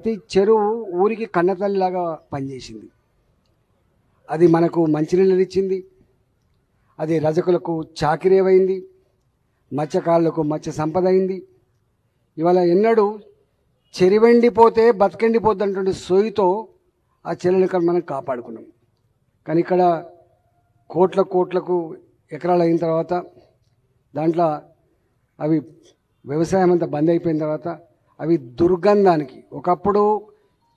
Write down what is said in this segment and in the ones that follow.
ప్రతి చెరువు ఊరికి కన్నతల్లిలాగా పనిచేసింది. అది మనకు మంచినీళ్ళు ఇచ్చింది, అది రజకులకు చాకిరేవైంది, మత్స్యకారులకు మత్స్య సంపద అయింది. ఇవాళ ఎన్నడూ చెరివెండిపోతే బతికెండిపోద్ది అంటుండే సోయితో ఆ చెరువుని మనం కాపాడుకున్నాం. కానీ ఇక్కడ కోట్లకు ఎకరాలు అయిన తర్వాత దాంట్లో అవి వ్యవసాయం అంతా బంద్ అయిపోయిన తర్వాత అవి దుర్గంధానికి, ఒకప్పుడు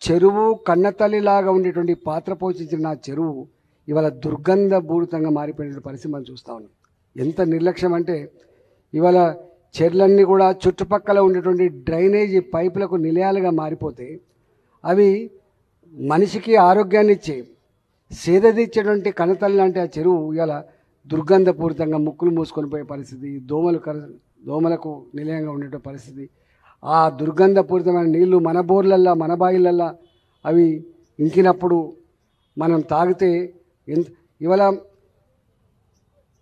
చెరువు కన్నతల్లిలాగా ఉండేటువంటి పాత్ర పోషించిన ఆ చెరువు ఇవాళ దుర్గంధభూరితంగా మారిపోయిన పరిస్థితి మనం చూస్తూ ఉన్నాం. ఎంత నిర్లక్ష్యం అంటే ఇవాళ చెర్లన్నీ కూడా చుట్టుపక్కల ఉండేటువంటి డ్రైనేజీ పైపులకు నిలయాలుగా మారిపోతే అవి మనిషికి ఆరోగ్యాన్ని ఇచ్చే సేదతీర్చేటువంటి కన్నతల్లి లాంటి ఆ చెరువు ఇవాళ దుర్గంధపూరితంగా ముక్కులు మూసుకొని పోయే పరిస్థితి, దోమలకు నిలయంగా ఉండే పరిస్థితి. ఆ దుర్గంధపూరితమైన నీళ్లు మన బోర్లల్లా మన బాయిలల్లా అవి ఇంకినప్పుడు మనం తాగితే ఇవాళ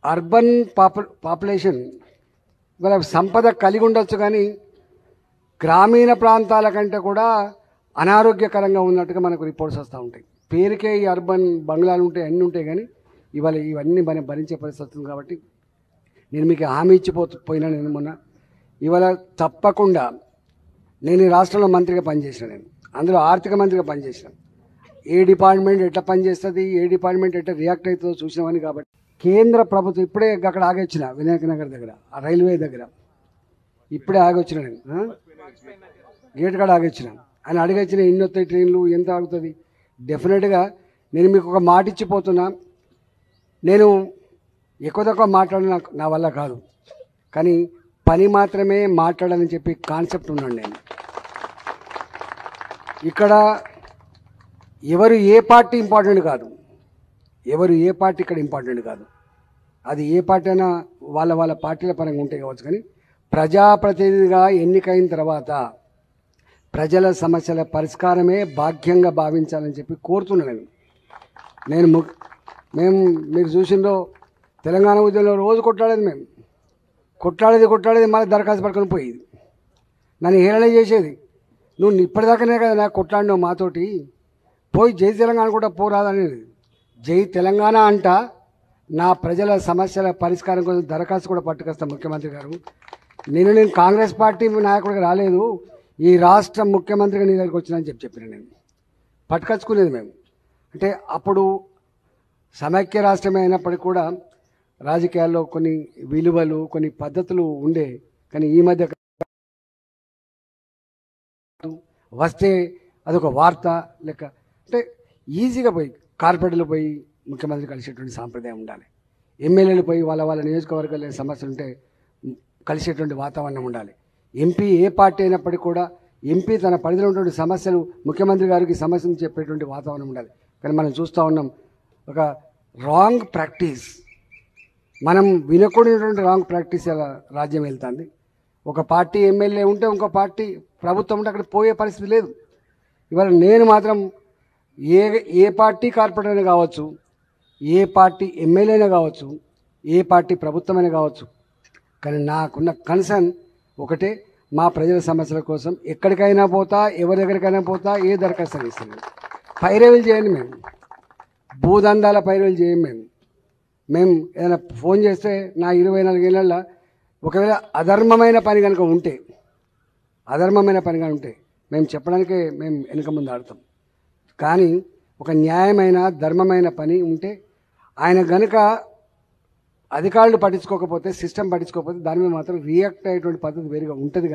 అర్బన్ పాపులేషన్ ఇవాళ సంపద కలిగి ఉండొచ్చు, కానీ గ్రామీణ ప్రాంతాల కంటే కూడా అనారోగ్యకరంగా ఉన్నట్టుగా మనకు రిపోర్ట్స్ వస్తూ ఉంటాయి. పేరుకే ఈ అర్బన్ బంగ్లాలు ఉంటాయి, అన్నీ ఉంటాయి, కానీ ఇవాళ ఇవన్నీ మనం భరించే పరిస్థితి వస్తుంది. కాబట్టి నేను మీకు హామీ ఇచ్చిపోయినా నేను మొన్న ఇవాళ తప్పకుండా నేను ఈ రాష్ట్రంలో మంత్రిగా పనిచేసిన, నేను అందులో ఆర్థిక మంత్రిగా పనిచేసిన, ఏ డిపార్ట్మెంట్ ఎట్లా పనిచేస్తుంది, ఏ డిపార్ట్మెంట్ ఎట్లా రియాక్ట్ అవుతుందో చూసినామని. కాబట్టి కేంద్ర ప్రభుత్వం ఇప్పుడే అక్కడ ఆగొచ్చిన వినాయక నగర్ దగ్గర, ఆ రైల్వే దగ్గర ఇప్పుడే ఆగొచ్చిన, నేను గేట్ కాడ ఆగొచ్చిన. ఆయన అడిగొచ్చిన ఎన్ని వస్తాయి ట్రైన్లు, ఎంత ఆగుతుంది. డెఫినెట్గా నేను మీకు ఒక మాట ఇచ్చిపోతున్నా, నేను ఎక్కువ తక్కువ మాట్లాడిన నా వల్ల కాదు, కానీ పని మాత్రమే మాట్లాడాలని చెప్పి కాన్సెప్ట్ ఉన్నాను నేను. ఇక్కడ ఎవరు ఏ పార్టీ ఇంపార్టెంట్ కాదు, ఎవరు ఏ పార్టీ ఇక్కడ ఇంపార్టెంట్ కాదు. అది ఏ పార్టీ అయినా వాళ్ళ పార్టీల పరంగా ఉంటే కావచ్చు, కానీ ప్రజాప్రతినిధిగా ఎన్నికైన తర్వాత ప్రజల సమస్యల పరిష్కారమే భాగ్యంగా భావించాలని చెప్పి కోరుతున్నాను నేను. మేము మీరు చూసిందో తెలంగాణ ఉద్యమంలో రోజు కొట్లాడేది, మేము కొట్లాడేది మళ్ళీ దరఖాస్తు పట్టుకొని పోయేది, నన్ను హేళన చేసేది. నువ్వు ఇప్పటిదాకానే కదా నాకు కొట్లాడినావు మాతోటి, పోయి జై తెలంగాణ కూడా పోరాదనేది. జై తెలంగాణ అంట నా ప్రజల సమస్యల పరిష్కారం కోసం దరఖాస్తు కూడా పట్టుకొస్తాను ముఖ్యమంత్రి గారు. నేను కాంగ్రెస్ పార్టీ నాయకుడికి రాలేదు, ఈ రాష్ట్ర ముఖ్యమంత్రిగా నీ దగ్గరికి వచ్చినా అని చెప్పిన నేను. పట్టుకొచ్చుకునేది మేము. అంటే అప్పుడు సమైక్య రాష్ట్రమే అయినప్పటికీ కూడా రాజకీయాల్లో కొన్ని విలువలు కొన్ని పద్ధతులు ఉండే, కానీ ఈ మధ్య వస్తే అదొక వార్త లెక్క. అంటే ఈజీగా పోయి కార్పొరేటర్లు పోయి ముఖ్యమంత్రి కలిసేటువంటి సాంప్రదాయం ఉండాలి, ఎమ్మెల్యేలు పోయి వాళ్ళ నియోజకవర్గాల సమస్యలు ఉంటే కలిసేటువంటి వాతావరణం ఉండాలి. ఎంపీ ఏ పార్టీ అయినప్పటికీ కూడా ఎంపీ తన పరిధిలో ఉన్నటువంటి సమస్యలు ముఖ్యమంత్రి గారికి సమస్యలు చెప్పేటువంటి వాతావరణం ఉండాలి. కానీ మనం చూస్తూ ఉన్నాం ఒక రాంగ్ ప్రాక్టీస్, మనం వినకూడనటువంటి రాంగ్ ప్రాక్టీస్ అలా రాజ్యం వెళ్తుంది. ఒక పార్టీ ఎమ్మెల్యే ఉంటే ఇంకో పార్టీ ప్రభుత్వం ఉంటే అక్కడ పోయే పరిస్థితి లేదు. ఇవాళ నేను మాత్రం ఏ పార్టీ కార్పొరేటర్ కావచ్చు, ఏ పార్టీ ఎమ్మెల్యేనే కావచ్చు, ఏ పార్టీ ప్రభుత్వమైనా కావచ్చు, కానీ నాకున్న కన్సర్న్ ఒకటే, మా ప్రజల సమస్యల కోసం ఎక్కడికైనా పోతా, ఎవరి దగ్గరికైనా పోతా, ఏ దరఖాస్తు ఇస్తాను. పైరవీలు చేయండి, మేము భూదందాల పైరవీలు చేయం. మేము ఏదైనా ఫోన్ చేస్తే నా 24 ఏళ్ళ ఒకవేళ అధర్మమైన పని కనుక ఉంటే మేము చెప్పడానికే మేము వెనుక ముందు ఆడతాం. కానీ ఒక న్యాయమైన ధర్మమైన పని ఉంటే ఆయన గనుక అధికారులు పట్టించుకోకపోతే, సిస్టమ్ పట్టించుకోకపోతే దాని మీద మాత్రం రియాక్ట్ అయ్యేటువంటి పద్ధతి వేరుగా ఉంటుంది.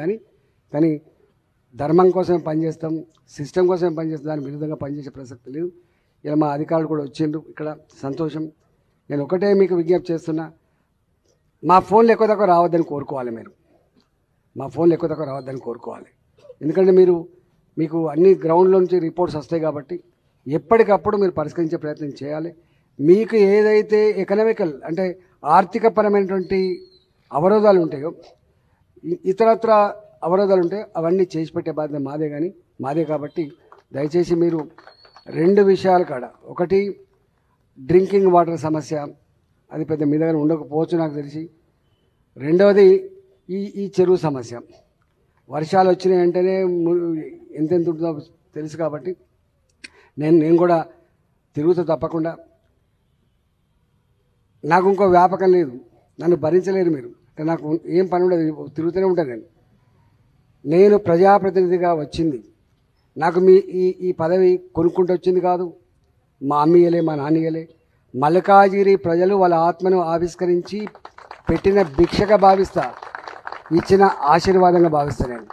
కానీ ధర్మం కోసమే పనిచేస్తాం, సిస్టమ్ కోసమే పనిచేస్తాం, దాని విరుద్ధంగా పనిచేసే ప్రసక్తి లేదు. ఇలా మా అధికారులు కూడా వచ్చిండ్రు, ఇక్కడ సంతోషం. నేను ఒకటే మీకు విజ్ఞప్తి చేస్తున్నా, మా ఫోన్లు ఎక్కువ తక్కువ రావద్దని కోరుకోవాలి. మా ఫోన్లు ఎక్కువ తక్కువ రావద్దని కోరుకోవాలి. ఎందుకంటే మీకు అన్ని గ్రౌండ్లో నుంచి రిపోర్ట్స్ వస్తాయి కాబట్టి ఎప్పటికప్పుడు మీరు పరిష్కరించే ప్రయత్నం చేయాలి. మీకు ఏదైతే ఎకనామికల్ అంటే ఆర్థికపరమైనటువంటి అవరోధాలు ఉంటాయో, ఇతరత్ర అవరోధాలు ఉంటాయో అవన్నీ చేసి పెట్టే బాధ్యత మాదే కాబట్టి దయచేసి మీరు 2 విషయాల కాడ, ఒకటి డ్రింకింగ్ వాటర్ సమస్య, అది పెద్ద మీ దగ్గర ఉండకపోవచ్చు నాకు తెలిసి. రెండవది ఈ చెరువు సమస్య. వర్షాలు వచ్చిన వెంటనే ఎంతెంత ఉంటుందో తెలుసు కాబట్టి నేను కూడా తిరుగుతూ తప్పకుండా. నాకు ఇంకో వ్యాపకం లేదు, నన్ను భరించలేరు మీరు. నాకు ఏం పని ఉండదు, తిరుగుతూనే ఉంటాను. నేను ప్రజాప్రతినిధిగా వచ్చింది, నాకు ఈ పదవి కొనుక్కుంటూ వచ్చింది కాదు. మా అమ్మయ్యలే, మా నాన్నయ్యలే. మల్కాజిగిరి ప్రజలు వాళ్ళ ఆత్మను ఆవిష్కరించి పెట్టిన భిక్షగా భావిస్తా, ఇచ్చిన ఆశీర్వాదంగా భావిస్తా నేను.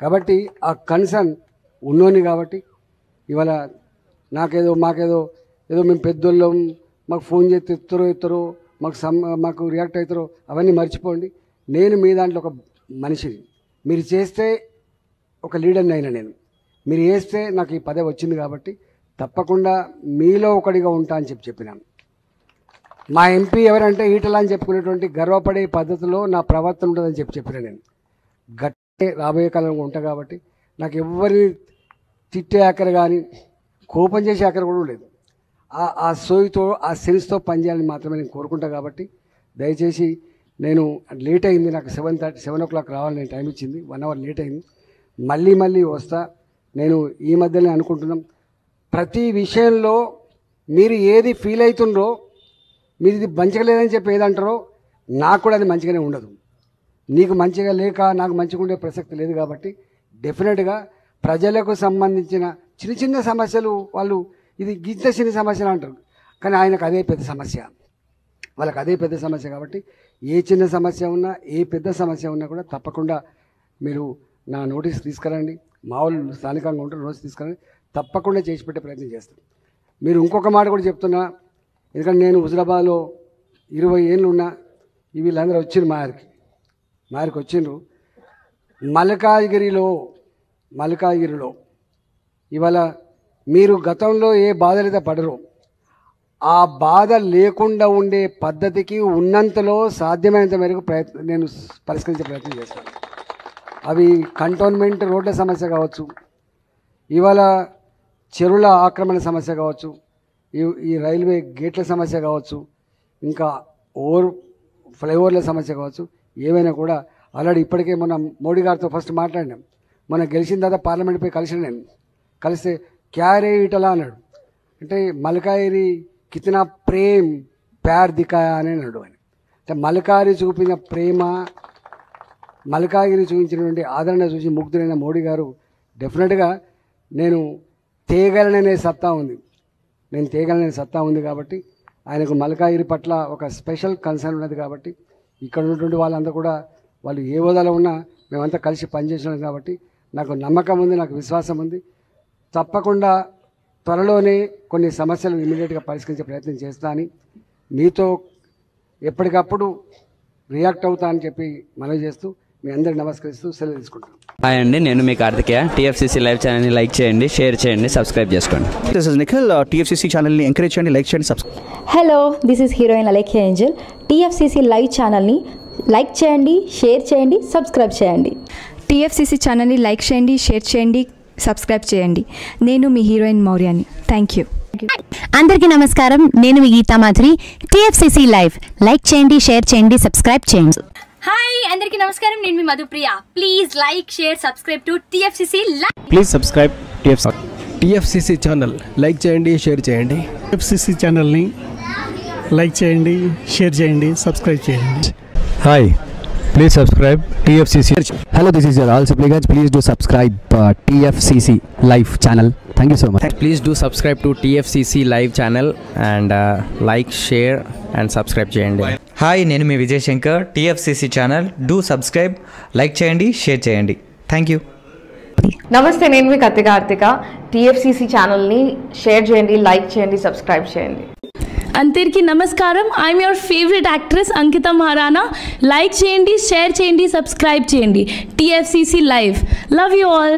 కాబట్టి ఆ కన్సర్న్ ఉన్నోని కాబట్టి ఇవాళ మాకేదో మేము పెద్దోళ్ళం, మాకు ఫోన్ చేస్తే ఎత్తారో మాకు రియాక్ట్ అవుతారో అవన్నీ మర్చిపోండి. నేను మీ దాంట్లో ఒక మనిషిని. మీరు చేస్తే ఒక లీడర్ని అయినా నేను, మీరు చేస్తే నాకు ఈ పదవి వచ్చింది కాబట్టి తప్పకుండా మీలో ఒకటిగా ఉంటా అని చెప్పినాను. మా ఎంపీ ఎవరంటే ఈటల అని చెప్పుకునేటువంటి గర్వపడే పద్ధతిలో నా ప్రవర్తన ఉంటుందని చెప్పిన నేను. గట్టే రాబోయే కాలంలో ఉంటా కాబట్టి నాకు ఎవరిని తిట్టే ఆఖరి కానీ కోపం చేసే ఆఖరి కూడా లేదు. ఆ సోయితో ఆ సెన్స్తో పనిచేయాలని మాత్రమే నేను కోరుకుంటా. కాబట్టి దయచేసి నేను లేట్ అయింది, నాకు 7 o'clock రావాలి, నేను టైం ఇచ్చింది, 1 hour లేట్ అయింది. మళ్ళీ వస్తా. నేను ఈ మధ్యనే అనుకుంటున్నాం, ప్రతి విషయంలో మీరు ఏది ఫీల్ అవుతుండ్రో, మీరు ఇది మంచిగా లేదని చెప్పి ఏదంటారో నాకు కూడా అది మంచిగానే ఉండదు. నీకు మంచిగా లేక నాకు మంచిగా ఉండే ప్రసక్తి లేదు. కాబట్టి డెఫినెట్గా ప్రజలకు సంబంధించిన చిన్న సమస్యలు వాళ్ళు ఇది గిద్ద చిన్న సమస్యలు అంటారు, కానీ ఆయనకు అదే పెద్ద సమస్య, వాళ్ళకి అదే పెద్ద సమస్య. కాబట్టి ఏ చిన్న సమస్య ఉన్నా, ఏ పెద్ద సమస్య ఉన్నా కూడా తప్పకుండా మీరు నా నోటీస్ తీసుకురండి. మా వాళ్ళు స్థానికంగా ఉంటారు, నోటీస్ తీసుకురండి, తప్పకుండా చేసి పెట్టే ప్రయత్నం చేస్తాను. మీరు ఇంకొక మాట కూడా చెప్తున్నా, ఎందుకంటే నేను హుజరాబాద్లో 20 ఏళ్ళు ఉన్నా. వీళ్ళందరూ వచ్చిండ్రు మారికి వచ్చిండ్రు. మల్కాజిగిరిలో ఇవాళ మీరు గతంలో ఏ బాధలైతే పడరో ఆ బాధ లేకుండా ఉండే పద్ధతికి ఉన్నంతలో సాధ్యమైనంత మేరకు నేను పరిష్కరించే ప్రయత్నం చేస్తాను. అవి కంటోన్మెంట్ రోడ్ల సమస్య కావచ్చు, ఇవాళ చెరువుల ఆక్రమణ సమస్య కావచ్చు, ఈ రైల్వే గేట్ల సమస్య కావచ్చు, ఇంకా ఫ్లైఓవర్ల సమస్య కావచ్చు, ఏవైనా కూడా ఆల్రెడీ ఇప్పటికే మొన్న మోడీ గారితో ఫస్ట్ మాట్లాడినాం. మొన్న గెలిచిన తర్వాత పార్లమెంట్ పోయి నేను కలిస్తే క్యారే ఈటలా అన్నాడు. అంటే మల్కాజిగిరి కితనా ప్రేమ్ ప్యార్ దికాయా అని అన్నాడు ఆయన. అంటే మల్కాజిగిరి చూపిన ప్రేమ, మల్కాజిగిరి చూపించినటువంటి ఆదరణ చూసి ముగ్ధులైన మోడీ గారు డెఫినెట్గా నేను తేగలననే సత్తా ఉంది కాబట్టి ఆయనకు మల్కాజిగిరి పట్ల ఒక స్పెషల్ కన్సర్న్ ఉన్నది. కాబట్టి ఇక్కడ ఉన్నటువంటి వాళ్ళంతా కూడా వాళ్ళు ఏ హోదాలో ఉన్నా మేమంతా కలిసి పనిచేసినాం. కాబట్టి నాకు నమ్మకం ఉంది, నాకు విశ్వాసం ఉంది. తప్పకుండా త్వరలోనే కొన్ని సమస్యలు ఇమీడియట్గా పరిష్కరించే ప్రయత్నం చేస్తా అని మీతో ఎప్పటికప్పుడు రియాక్ట్ అవుతా అని చెప్పి మనవి చేస్తూ మీ అందరికి నమస్కరిస్తూ సెలవు తీసుకుంటాను. హాయ్ అండి, నేను మీ కార్తికేయ. TFCC లైవ్ ఛానల్ని లైక్ చేయండి, షేర్ చేయండి, సబ్స్క్రైబ్ చేసుకోండి. This is Nikhil. TFCC ఛానల్ని ఎంకరేజ్ చేయండి, లైక్ చేయండి, subscribe. Hello, this is heroine Alekhya Angel. TFCC live ఛానల్ని లైక్ చేయండి, షేర్ చేయండి, సబ్స్క్రైబ్ చేయండి. TFCC ఛానల్ని లైక్ చేయండి, షేర్ చేయండి, సబ్స్క్రైబ్ చేయండి. నేను మీ హీరోయిన్ మౌర్యాని. Thank you. అందరికీ నమస్కారం, నేను మీ Geetha Madhuri. TFCC live like చేయండి, షేర్ చేయండి, సబ్స్క్రైబ్ చేయండి. హాయ్ అందరికీ నమస్కారం, నేను మీ Madhupriya. Please like, share, subscribe to TFCC live. Please subscribe TFCC channel like చేయండి, షేర్ చేయండి. TFCC ఛానల్ని లైక్ చేయండి, షేర్ చేయండి, సబ్స్క్రైబ్ చేయండి. Hi, please subscribe TFCC. Hello, this is your all supplicants. Please do subscribe TFCC live channel. Thank you so much. Please do subscribe to TFCC live channel and like, share and subscribe చేయండి. Hi, నేను మీ Vijay Shankar. TFCC channel do subscribe, like చేయండి, share చేయండి. Thank you. నమస్తే, నేను మీ Karthika. TFCC ఛానల్ని share చేయండి, లైక్ చేయండి, సబ్స్క్రైబ్ చేయండి. అందరికీ నమస్కారం, I'm your favourite actress Ankita Maharana. Like చేయండి, షేర్ చేయండి, సబ్స్క్రైబ్ చేయండి. TFCC live. Love you all.